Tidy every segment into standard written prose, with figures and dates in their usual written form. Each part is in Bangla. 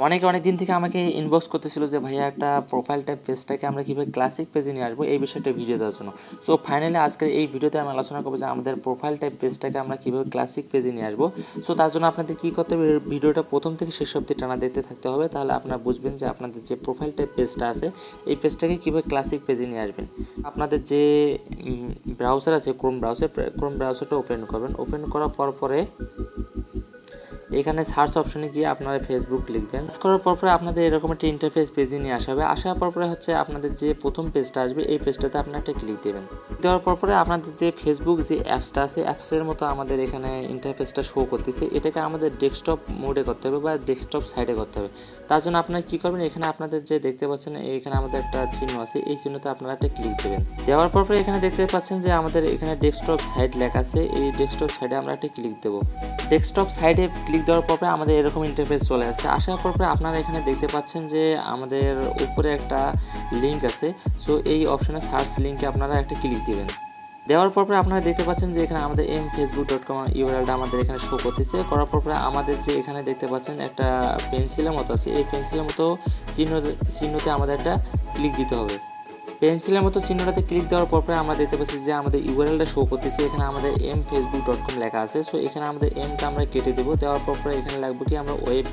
অনেক দিন থেকে আমাকে ইনবক্স করতেছিল যে ভাইয়া একটা প্রোফাইল টাইপ পেজটাকে আমরা কীভাবে ক্লাসিক পেজে নিয়ে আসবো এই বিষয়টা ভিডিও দেওয়ার জন্য। সো ফাইনালি আজকের এই ভিডিওতে আমি আলোচনা করবো যে আমাদের প্রোফাইল টাইপ পেজটাকে আমরা কীভাবে ক্লাসিক পেজে নিয়ে আসবো। সো তার জন্য আপনাদের কী করতে হবে, ভিডিওটা প্রথম থেকে শেষ অবধি টানা দেখতে থাকতে হবে, তাহলে আপনারা বুঝবেন যে আপনাদের যে প্রোফাইল টাইপ পেজটা আছে এই পেজটাকে কীভাবে ক্লাসিক পেজে নিয়ে আসবেন। আপনাদের যে ব্রাউজার আছে ক্রোম ব্রাউজারটা ওপেন করবেন। ওপেন করার পরে এখানে সার্চ অপশনে গিয়ে আপনারা ফেসবুক লিখবেন। সার্চ করার পরে আপনাদের এরকম একটা ইন্টারফেস পেজে নিয়ে আসা হবে। আসার পরে হচ্ছে আপনাদের যে প্রথম পেজটা আসবে এই পেজটাতে আপনারা একটা ক্লিক দেবেন। দেওয়ার পরে আপনাদের যে ফেসবুক যে অ্যাপসটা আছে অ্যাপসের মতো আমাদের এখানে ইন্টারফেসটা শো করতেছে, এটাকে আমাদের ডেস্কটপ মোডে করতে হবে বা ডেস্কটপ সাইডে করতে হবে। তার জন্য আপনারা কী করবেন, এখানে আপনাদের যে দেখতে পাচ্ছেন এখানে আমাদের একটা চিহ্ন আছে, এই চিহ্নতে আপনারা একটা ক্লিক দেবেন। দেওয়ার পরে এখানে দেখতে পাচ্ছেন যে আমাদের এখানে ডেস্কটপ সাইড লেখা আছে, এই ডেস্কটপ সাইডে আমরা একটা ক্লিক দেবো। ডেস্কটপ সাইডে ক্লিক দেওয়ার পরে আমাদের এরকম ইন্টারফেস চলে আসছে। আসার পরে আপনারা এখানে দেখতে পাচ্ছেন যে আমাদের উপরে একটা লিঙ্ক আছে। সো এই অপশনে সার্চ লিঙ্কে আপনারা একটা ক্লিক দিবেন। দেওয়ার পরে আপনারা দেখতে পাচ্ছেন যে এখানে আমাদের mfacebook.com ইউআরএলটা আমাদের এখানে শো করতেছে। করার পরে আমাদের যে এখানে দেখতে পাচ্ছেন একটা পেন্সিলের মতো আছে, এই পেন্সিলের মতো চিহ্নতে আমাদের একটা ক্লিক দিতে হবে। পেন্সিলের মতো চিহ্নটাতে ক্লিক দেওয়ার পরে আমরা দেখতে পাচ্ছি যে আমাদের ইউআরএলটা শো করতেছে, এখানে আমাদের mfacebook.com লেখা আছে। সো এখানে আমাদের এমটা আমরা কেটে দেবো। দেওয়ার পরে এখানে লাগবে কি আমরা ওয়েব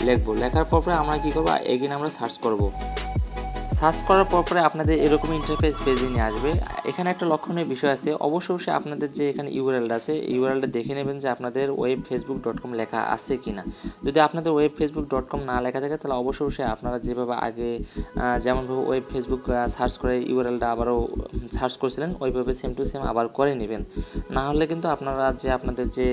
লিখবো। লেখার পরে আমরা কী করবো, এগেইন আমরা সার্চ করব। সার্চ করার পরে আপনাদের এরকম ইন্টারফেস পেজে নিয়ে আসবে। এখানে একটা লক্ষণীয় বিষয় আছে, অবশ্যই আপনাদের যে এখানে ইউআরএলটা আছে ইউআরএলটা দেখে নেবেন যে আপনাদের webfacebook.com লেখা আছে কি না। যদি আপনাদের webfacebook.com না লেখা থাকে তাহলে অবশ্যই আপনারা যেভাবে আগে যেমনভাবে ওয়েব ফেসবুক সার্চ করে ইউআরএলটা আবারও সার্চ করেছিলেন ওইভাবে সেম টু সেম আবার করে নেবেন। না হলে কিন্তু আপনারা যে আপনাদের যে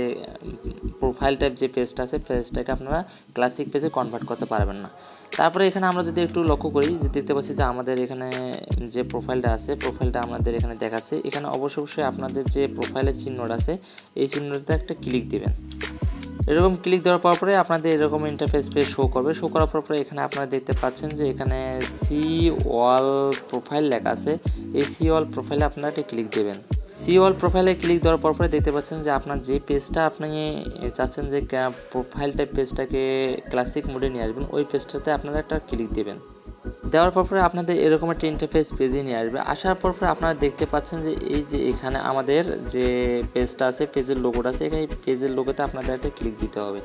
প্রোফাইল টাইপ যে পেজটা আছে পেজটাকে আপনারা ক্লাসিক পেজে কনভার্ট করতে পারবেন না। তারপরে এখানে আমরা যদি একটু লক্ষ্য করি যে দেখতে পাচ্ছি যে আমাদের এখানে যে প্রোফাইলটা আছে প্রোফাইলটা আমাদের এখানে দেখাচ্ছে। এখানে অবশ্যই আপনাদের যে প্রোফাইলের চিহ্নটা আছে এই চিহ্নটাতে একটা ক্লিক দিবেন। এরকম ক্লিক দেওয়ার পরে আপনাদের এরকম ইন্টারফেস পেজ শো করবে। শো করার পরে এখানে আপনারা দেখতে পাচ্ছেন যে এখানে সি ওয়াল প্রোফাইল লেখা আছে, এই সি ওয়াল প্রোফাইলে আপনারা একটা ক্লিক দেবেন। সি ওয়াল প্রোফাইলে ক্লিক দেওয়ার পরে দেখতে পাচ্ছেন যে আপনার যে পেজটা আপনি চাচ্ছেন যে প্রোফাইল টাইপ পেজটাকে ক্লাসিক মোডে নিয়ে আসবেন ওই পেজটাতে আপনারা একটা ক্লিক দেবেন। দেওয়ার পরে আপনাদের এরকম একটা ইন্টারফেস পেজে নিয়ে আসবে। আসার পরে আপনারা দেখতে পাচ্ছেন যে এই যে এখানে আমাদের যে পেজটা আছে পেজের লোগোটা আছে, এখানে পেজের লোগোতে আপনাদের একটা ক্লিক দিতে হবে।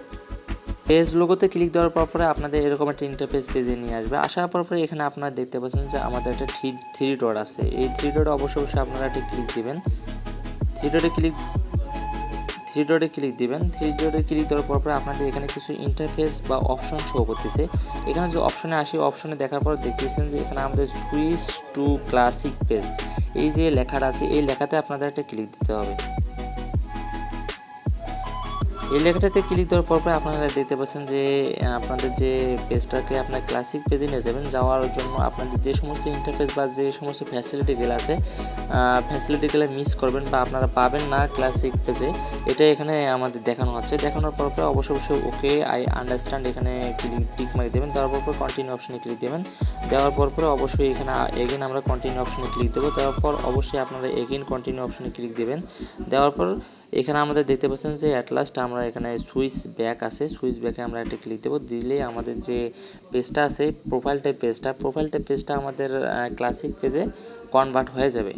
পেজ লোগোতে ক্লিক দেওয়ার পরে আপনাদের এরকম একটা ইন্টারফেস পেজে নিয়ে আসবে। আসার পরে এখানে আপনারা দেখতে পাচ্ছেন যে আমাদের একটা থ্রি ডট আছে, এই থ্রি ডট অবশ্যই আপনারা একটা ক্লিক দিবেন। থ্রি ডটে ক্লিক দিবেন। থ্রি ডটে ক্লিক দেওয়ার পরে আপনাদের এখানে কিছু ইন্টারফেস বা অপশন শো করতেছে। এখানে যে অপশনে আসি অপশনে দেখার পর দেখতেছেন যে এখানে আমাদের সুইচ টু ক্লাসিক পেজ এই যে লেখাটা আছে এই লেখাতে আপনাদের একটা ক্লিক দিতে হবে। এই লেখাটাতে ক্লিক দেওয়ার পরে আপনারা দেখতে পাচ্ছেন যে আপনাদের যে পেজটাকে আপনার ক্লাসিক পেজে নিয়ে যাবেন। যাওয়ার জন্য আপনাদের যে সমস্ত ইন্টারফেস বা যে সমস্ত ফ্যাসিলিটিগুলো আছে ফ্যাসিলিটিগুলো মিস করবেন বা আপনারা পাবেন না ক্লাসিক পেজে, এটা এখানে আমাদের দেখানো হচ্ছে। দেখানোর পর অবশ্যই ওকে আই আন্ডারস্ট্যান্ড এখানে টিক মারি দেবেন। দেওয়ার পর কন্টিনিউ অপশনে ক্লিক দেবেন। দেওয়ার পর অবশ্যই এখানে এগেইন আমরা কন্টিনিউ অপশনে ক্লিক দেবো। দেওয়ার পর অবশ্যই আপনারা এগেইন কন্টিনিউ অপশনে ক্লিক দেবেন। দেওয়ার পর এখানে আমাদের দেখতে পাচ্ছেন যে অ্যাট লাস্ট আমরা এখানে সুইচ ব্যাক আছে, সুইচ ব্যাকে আমরা একটা ক্লিক দেবো। দিলে আমাদের যে পেজটা আছে প্রোফাইল টাইপ পেজটা আমাদের ক্লাসিক পেজে কনভার্ট হয়ে যাবে।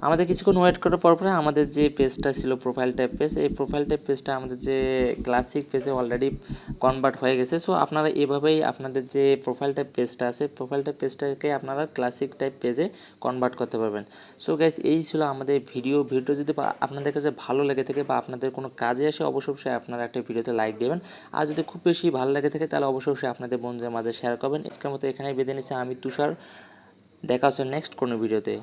আমাদের কিছুক্ষণ ওয়েট করার পরে আমাদের যে পেজটা ছিল প্রোফাইল টাইপ পেজ এই প্রোফাইল টাইপ পেজটা আমাদের যে ক্লাসিক পেজে অলরেডি কনভার্ট হয়ে গেছে। সো আপনারা এভাবেই আপনাদের যে প্রোফাইল টাইপ পেজটা আছে প্রোফাইল টাইপ পেজটাকে আপনারা ক্লাসিক টাইপ পেজে কনভার্ট করতে পারবেন। সো গাইস এই ছিল আমাদের ভিডিও যদি আপনাদের কাছে ভালো লেগে থাকে বা আপনাদের কোনো কাজে আসে অবশ্যই আপনারা একটা ভিডিওতে লাইক দেবেন। আর যদি খুব বেশি ভালো লেগে থাকে তাহলে অবশ্যই আপনাদের বন্ধুদের মাঝে শেয়ার করবেন। আজকের মতো এখানেই বেঁধে নিচ্ছি আমি তুষার। দেখা হচ্ছে নেক্সট কোনো ভিডিওতে।